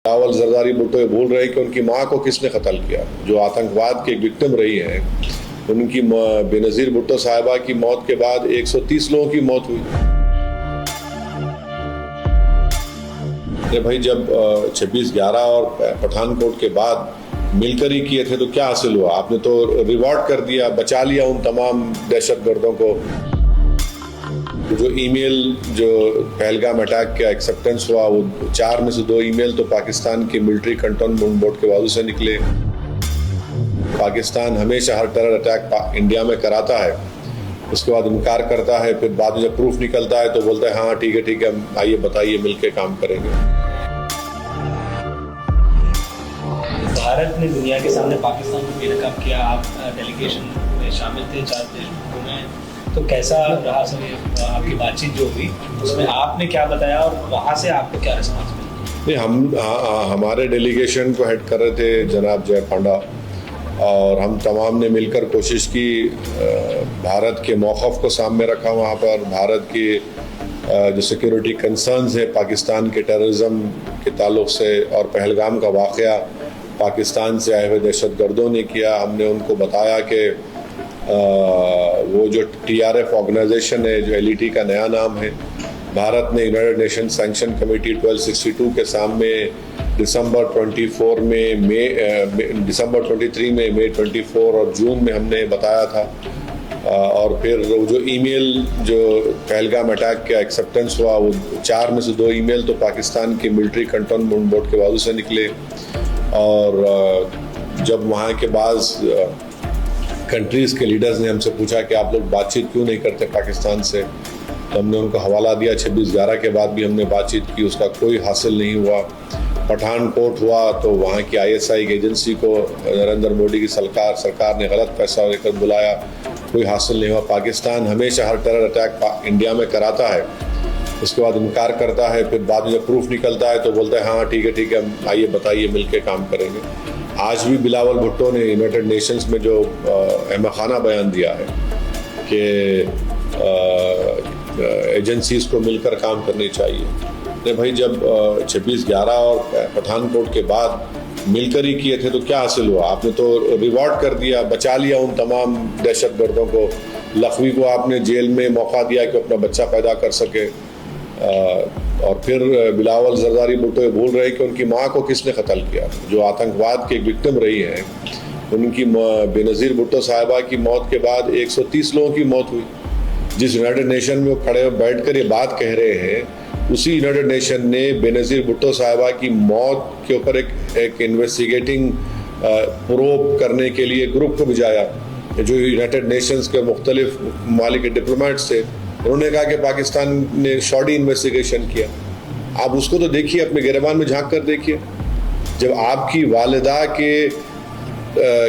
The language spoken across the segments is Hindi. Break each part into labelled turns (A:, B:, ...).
A: बिलावल जरदारी भुट्टो ये भूल रहे कि उनकी माँ को किसने कत्ल किया, जो आतंकवाद की एक विक्टिम रही हैं। उनकी बेनज़ीर भुट्टो साहिबा की मौत के बाद 130 लोगों की मौत हुई। भाई जब 26/11 और पठानकोट के बाद मिलकर ही किए थे तो क्या हासिल हुआ? आपने तो रिवॉर्ड कर दिया, बचा लिया उन तमाम दहशतगर्दों को। जो ईमेल जो पहलगाम अटैक का एक्सेप्टेंस हुआ, वो 4 में से 2 ईमेल तो पाकिस्तान की मिलिट्री कंटोनमेंट बोर्ड के बाजू से निकले। पाकिस्तान हमेशा हर टेरर अटैक इंडिया में कराता है, उसके बाद इनकार करता है, फिर बाद में जब प्रूफ निकलता है तो बोलता है हाँ ठीक है आइए बताइए, मिलके काम करेंगे।
B: भारत ने दुनिया के सामने पाकिस्तान को बेनकाब किया, आप डेलीगेशन में शामिल थे 4 देशों में, तो कैसा रहा सर आपकी बातचीत जो हुई उसमें आपने क्या बताया और वहाँ से आपको क्या रिस्पॉन्स मिला?
A: नहीं, हम हमारे डेलीगेशन को हेड कर रहे थे जनाब जय पांडा, और हम तमाम ने मिलकर कोशिश की, भारत के मौक़िफ़ को सामने रखा वहाँ पर। भारत की जो सिक्योरिटी कंसर्न्स है पाकिस्तान के टेररिज्म के ताल्लुक़ से, और पहलगाम का वाक़या पाकिस्तान से आए हुए दहशतगर्दों ने किया। हमने उनको बताया कि वो जो TRF ऑर्गेनाइजेशन है, जो LET का नया नाम है, भारत ने यूनाइटेड नेशन सैंक्शन कमेटी 1262 के सामने दिसंबर 23 में, मई 24 और जून में हमने बताया था। और फिर जो ईमेल जो पहलगाम अटैक का एक्सेप्टेंस हुआ, वो 4 में से 2 ईमेल तो पाकिस्तान की मिलिट्री कंटोनमेंट बोर्ड के बाजू से निकले। और जब वहाँ के बाज़ कंट्रीज़ के लीडर्स ने हमसे पूछा कि आप लोग बातचीत क्यों नहीं करते पाकिस्तान से, तो हमने उनको हवाला दिया। 26/11 के बाद भी हमने बातचीत की, उसका कोई हासिल नहीं हुआ। पठानकोट हुआ तो वहाँ की ISI एजेंसी को नरेंद्र मोदी की सरकार ने गलत पैसा लेकर बुलाया, कोई हासिल नहीं हुआ। पाकिस्तान हमेशा हर टेरर अटैक इंडिया में कराता है, उसके बाद इनकार करता है, फिर बाद में जब प्रूफ निकलता है तो बोलता है हाँ ठीक है आइए बताइए, मिलके काम करेंगे। आज भी बिलावल भुट्टो ने यूनाइटेड नेशंस में जो अहमखाना बयान दिया है कि एजेंसीज़ को मिलकर काम करनी चाहिए। नहीं भाई, जब 26/11 और पठानकोट के बाद मिलकर ही किए थे तो क्या हासिल हुआ? आपने तो रिवॉर्ड कर दिया, बचा लिया उन तमाम दहशतगर्दों को। लखवी को आपने जेल में मौका दिया कि अपना बच्चा पैदा कर सके। और फिर बिलावल जरदारी भुट्टो ये भूल रहे कि उनकी माँ को किसने कत्ल किया, जो आतंकवाद की एक विक्टिम रही हैं। उनकी बेनज़ीर भुट्टो साहिबा की मौत के बाद 130 लोगों की मौत हुई। जिस यूनाइटेड नेशन में वो खड़े बैठकर ये बात कह रहे हैं, उसी यूनाइटेड नेशन ने बेनज़ीर भुट्टो साहिबा की मौत के ऊपर एक इन्वेस्टिगेटिंग प्रोब करने के लिए ग्रुप को भिजाया, जो यूनाइटेड नेशंस के मुख्तलिफ ममालिक के डिप्लोमेट्स थे। उन्होंने कहा कि पाकिस्तान ने शॉर्टी इन्वेस्टिगेशन किया। आप उसको तो देखिए, अपने गिरबान में झांक कर देखिए। जब आपकी वालिदा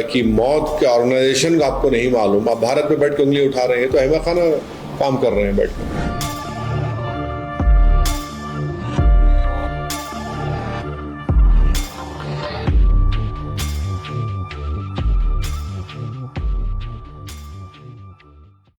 A: की मौत का ऑर्गेनाइजेशन आपको नहीं मालूम, आप भारत में बैठ के उंगली उठा रहे हैं, तो अहमखाना काम कर रहे हैं बैठ कर।